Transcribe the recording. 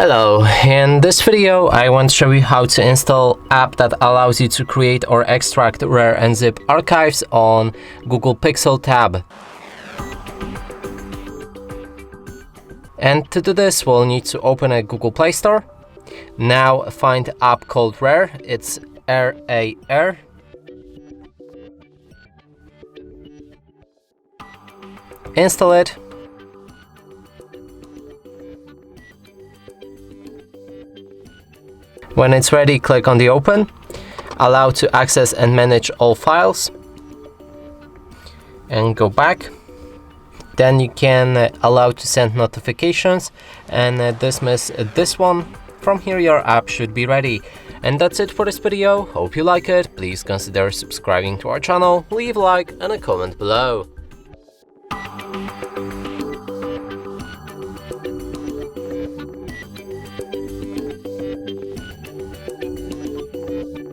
Hello, in this video I want to show you how to install app that allows you to create or extract RAR and zip archives on Google Pixel tab. And to do this we'll need to open a Google Play Store. Now find app called RAR, it's RAR. Install it. When it's ready, click on the open, allow to access and manage all files, and go back. Then you can allow to send notifications and dismiss this one. From here your app should be ready. And that's it for this video. Hope you like it. Please consider subscribing to our channel, leave a like and a comment below.